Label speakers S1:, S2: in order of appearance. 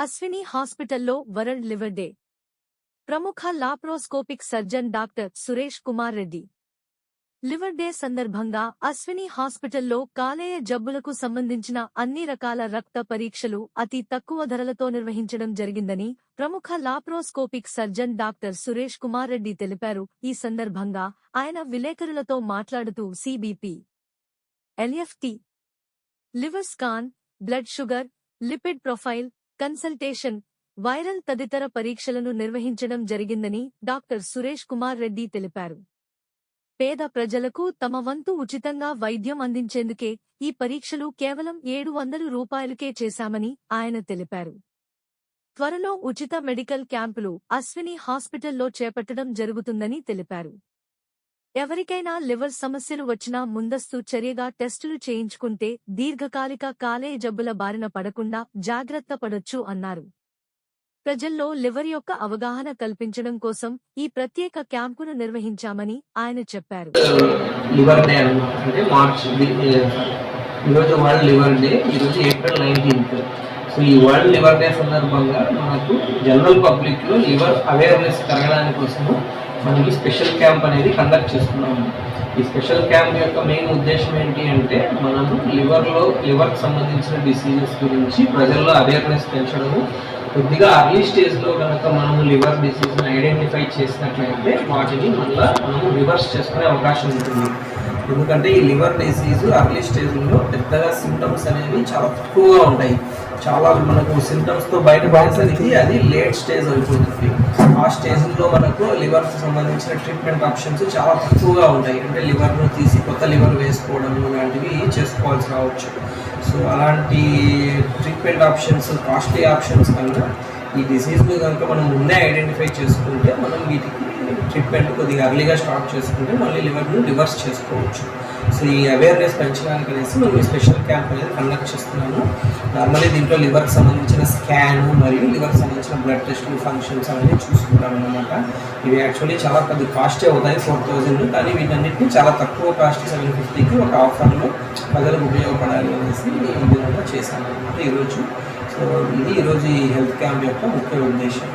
S1: అశ్విని హాస్పిటల్లో world liver day. ప్రముఖ laparoscopic surgeon doctor Suresh Kumar Reddy liver day సందర్భంగా అశ్విని హాస్పిటల్లో కాలేయ జబ్బులకు సంబంధించిన అన్ని రకాల రక్త పరీక్షలు అతి తక్కువ ధరలతో నిర్వహించడం జరిగిందని ప్రముఖ laparoscopic surgeon doctor Suresh Kumar Reddy తెలిపారు. ఈ సందర్భంగా ఆయన విలేకరులతో మాట్లాడుతూ CBP, LFT, liver scan, blood sugar, lipid profile, consultation, viral తదితర పరీక్షలను నిర్వహించడం జరిగిందని డాక్టర్ సురేష్ కుమార్ రెడ్డి తెలిపారు. పేద ప్రజలకు తమ వంతు ఉచితంగా వైద్యం అందించేందుకే ఈ పరీక్షలు కేవలం 700 రూపాయలకే చేశామని ఆయన తెలిపారు. త్వరలో ఉచిత మెడికల్ క్యాంపులు అశ్విని హాస్పిటల్లో చేపట్టడం జరుగుతుందని తెలిపారు. ఎవరికైనా లివర్ సమస్యలు వచ్చినా ముందస్తు చర్యగా టెస్టులు చేయించుకుంటే దీర్ఘకాలిక కాలేయ జబ్బుల బారిన పడకుండా జాగ్రత్త పడొచ్చు అన్నారు. ప్రజల్లో లివర్ యొక్క అవగాహన కల్పించడం కోసం ఈ ప్రత్యేక క్యాంపును నిర్వహించామని ఆయన చెప్పారు.
S2: లివర్ డే అంటే మార్చ్ ఈరోజు వరల్డ్ లివర్ డే, ఈరోజు ఏప్రిల్ 19th. సో ఈ వరల్డ్ లివర్ డే సందర్భంగా మనకు జనరల్ పబ్లిక్లో లివర్ అవేర్నెస్ పెరగడానికి కోసము మనకి స్పెషల్ క్యాంప్ అనేది కండక్ట్ చేస్తున్నాము. ఈ స్పెషల్ క్యాంప్ యొక్క మెయిన్ ఉద్దేశం ఏంటి అంటే మనము లివర్కి సంబంధించిన డిసీజెస్ గురించి ప్రజల్లో అవేర్నెస్ పెంచడము. కొద్దిగా అర్లీ స్టేజ్లో కనుక మనము లివర్ డిసీజ్ని ఐడెంటిఫై చేసినట్లయితే వాటిని మళ్ళీ మనము రివర్స్ చేసుకునే అవకాశం ఉంటుంది. ఎందుకంటే ఈ లివర్ డిసీజ్ అర్లీ స్టేజ్లో పెద్దగా సిమ్టమ్స్ అనేవి చాలా తక్కువగా ఉంటాయి. చాలా మనకు సిమ్టమ్స్తో బయటపడేసరికి అది లేట్ స్టేజ్ అయిపోతుంది. ఆ స్టేజ్లో మనకు లివర్కి సంబంధించిన ట్రీట్మెంట్ ఆప్షన్స్ చాలా తక్కువగా ఉంటాయి. అంటే లివర్ను తీసి కొత్త లివర్ వేసుకోవడం లాంటివి చేసుకోవాల్సి రావచ్చు. సో అలాంటి ట్రీట్మెంట్ ఆప్షన్స్, కాస్ట్లీ ఆప్షన్స్ కన్నా ఈ డిసీజ్ని కనుక మనం ముందే ఐడెంటిఫై చేసుకుంటే మనం వీటికి ట్రీట్మెంట్ కొద్దిగా అర్లీగా స్టార్ట్ చేసుకుంటే మళ్ళీ లివర్ను రివర్స్ చేసుకోవచ్చు. సో ఈ అవేర్నెస్ పెంచడానికి అనేసి మనం ఈ స్పెషల్ క్యాంప్ అనేది కండక్ట్ చేస్తున్నాము. నార్మల్లీ దీంట్లో లివర్కి సంబంధించిన స్కాన్ మరియు లివర్కి సంబంధించిన బ్లడ్ టెస్టులు, ఫంక్షన్స్ అవన్నీ చూసుకుంటాం అన్నమాట. ఇవి యాక్చువల్లీ చాలా పెద్ద కాస్టే అవుతాయి, 4000. కానీ వీటన్నిటిని చాలా తక్కువ కాస్ట్ 750కి ఒక ఆఫర్లో ప్రజలకు ఉపయోగపడాలి అనేసి ఈ విధంగా చేశాను అన్నమాట ఈరోజు. సో ఇది ఈరోజు ఈ హెల్త్ క్యాంప్ యొక్క ముఖ్య ఉద్దేశం.